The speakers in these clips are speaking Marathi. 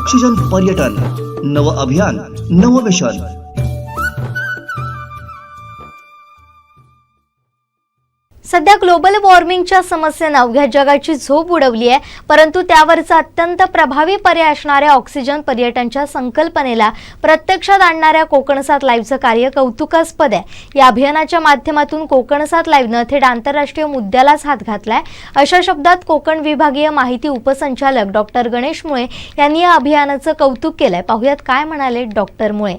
ऑक्सिजन पर्यटन, नव अभियान, नव मिशन। सध्या ग्लोबल वॉर्मिंगच्या समस्येने अवघ्या जगाची झोप उडवली आहे, परंतु त्यावरचा अत्यंत प्रभावी पर्याय असणाऱ्या ऑक्सिजन पर्यटनच्या संकल्पनेला प्रत्यक्षात आणणाऱ्या कोकणसात लाईव्हचं कार्य कौतुकास्पद आहे। या अभियानाच्या माध्यमातून कोकणसात लाईव्हनं थेट आंतरराष्ट्रीय मुद्द्यालाच हात घातलाय, अशा शब्दात कोकण विभागीय माहिती उपसंचालक डॉक्टर गणेश मुळे यांनी या अभियानाचं कौतुक केलंय। पाहुयात काय म्हणाले डॉक्टर मुळे।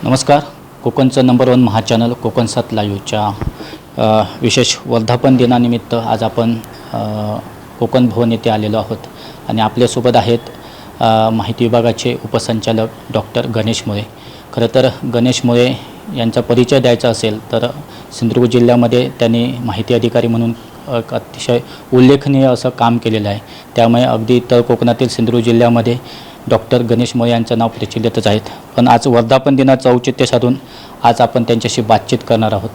नमस्कार, कोकणचं नंबर 1 महाचॅनल कोकणसात लाईव्हच्या विशेष वर्धापन दिनानिमित्त आज आपण कोकण भवन येथे आलेलो आहोत आणि आपल्यासोबत आहेत माहिती विभागाचे उपसंचालक डॉक्टर गणेश मुळे। खरं तर गणेश मुळे यांचा परिचय द्यायचा असेल तर सिंधुदुर्ग जिल्ह्यामध्ये त्यांनी माहिती अधिकारी म्हणून अतिशय उल्लेखनीय असं काम केलेलं आहे। त्यामुळे अगदी तर कोकणातील सिंधुदुर्ग जिल्ह्यामध्ये डॉक्टर गणेश मुळे यांचं नाव प्रचलितच आहेत। पण आज वर्धापन दिनाचं औचित्य साधून आज आपण त्यांच्याशी बातचीत करणार आहोत।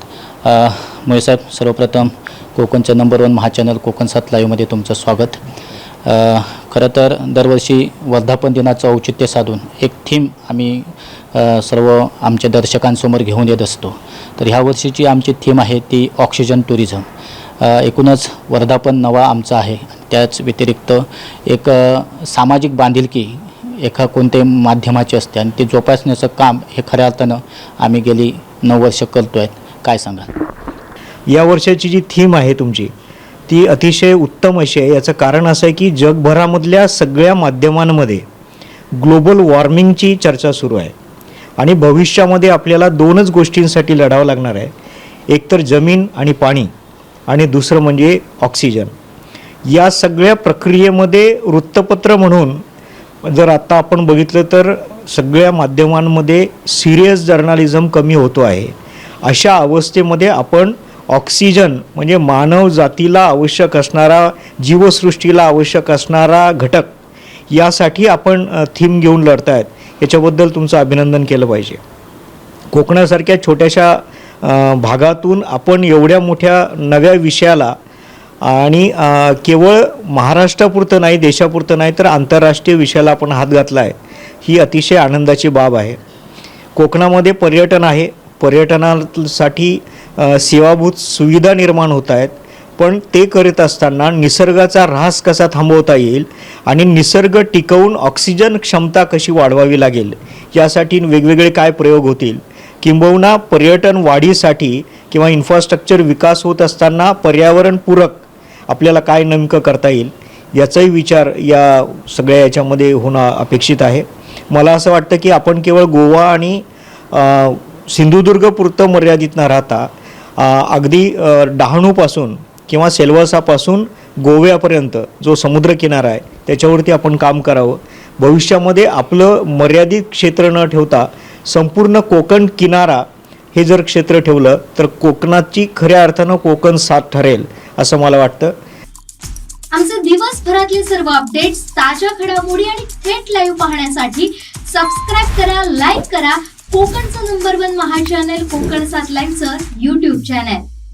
मुळे साहेब, सर्वप्रथम कोकणचं नंबर 1 महाचॅनल कोकणसात लाईव्हमध्ये तुमचं स्वागत। खरं तर दरवर्षी वर्धापन दिनाचं औचित्य साधून एक थीम आम्ही सर्व आमच्या दर्शकांसमोर घेऊन येत असतो। तर ह्या वर्षीची आमची थीम आहे ती ऑक्सिजन टुरिझम। एकूणच वर्धापन नवा आमचा आहे, त्याच व्यतिरिक्त एक सामाजिक बांधिलकी एका कोणत्याही माध्यमाची असते आणि ते जोपासण्याचं काम हे खऱ्या अर्थानं आम्ही गेली 9 वर्ष करतो आहेत। काय सांगाल? या वर्षाची जी थीम आहे तुमची ती अतिशय उत्तम अशी आहे। याचं कारण असं आहे की जगभरामधल्या सगळ्या माध्यमांमध्ये ग्लोबल वॉर्मिंगची चर्चा सुरू आहे आणि भविष्यामध्ये आपल्याला 2च गोष्टींसाठी लढावं लागणार आहे, एक तर जमीन आणि पाणी आणि दुसरं म्हणजे ऑक्सिजन। या सगळ्या प्रक्रियेमध्ये वृत्तपत्र म्हणून जर आता आपण बघितलं तर सगळ्या माध्यमांमध्ये सिरियस जर्नलिझम कमी होतो आहे। अशा अवस्थेमध्ये आपण ऑक्सिजन म्हणजे मानव जातीला आवश्यक असणारा, जीवसृष्टीला आवश्यक असणारा घटक, यासाठी आपण थीम घेऊन लढतायत। याच्याबद्दल तुमचं अभिनंदन केलं पाहिजे। कोकणासारख्या छोट्याशा भागातून आपण एवढ्या मोठ्या नव्या विषयाला आणि केवळ महाराष्ट्रापुरतं नाही, देशापुरतं नाही तर आंतरराष्ट्रीय विषयाला आपण हात घातला आहे, ही अतिशय आनंदाची बाब आहे। कोकणामध्ये पर्यटन आहे, पर्यटनासाठी सेवाभूत सुविधा निर्माण होत आहेत, पण ते करत असताना निसर्गाचा ऱ्हास कसा थांबवता येईल आणि निसर्ग टिकवून ऑक्सिजन क्षमता कशी वाढवावी लागेल यासाठी वेगवेगळे काय प्रयोग होतील, किंबहुना पर्यटन वाढीसाठी किंवा इन्फ्रास्ट्रक्चर विकास होत असताना पर्यावरणपूरक आपल्याला काय नेमकं करता येईल याचाही विचार या सगळ्या याच्यामध्ये होणं अपेक्षित आहे। मला असं वाटतं की आपण केवळ गोवा आणि सिंधुदुर्गपुरतं मर्यादित न राहता अगदी डहाणूपासून किंवा सेल्वासापासून गोव्यापर्यंत जो समुद्रकिनारा आहे त्याच्यावरती आपण काम करावं। भविष्यामध्ये आपलं मर्यादित क्षेत्र न ठेवता संपूर्ण कोकण किनारा हे जर क्षेत्र ठेवलं तर कोकणाची खऱ्या अर्थानं कोकण साथ ठरेल असं मला वाटतं। आमचे दिवसभरातले सर्व अपडेट्स, ताज्या घडामोडी आणि थेट लाईव्ह पाहण्यासाठी सबस्क्राइब करा, लाईक करा कोकणचं नंबर 1 महाचॅनल कोकणसात लाईव्हचं YouTube चॅनल।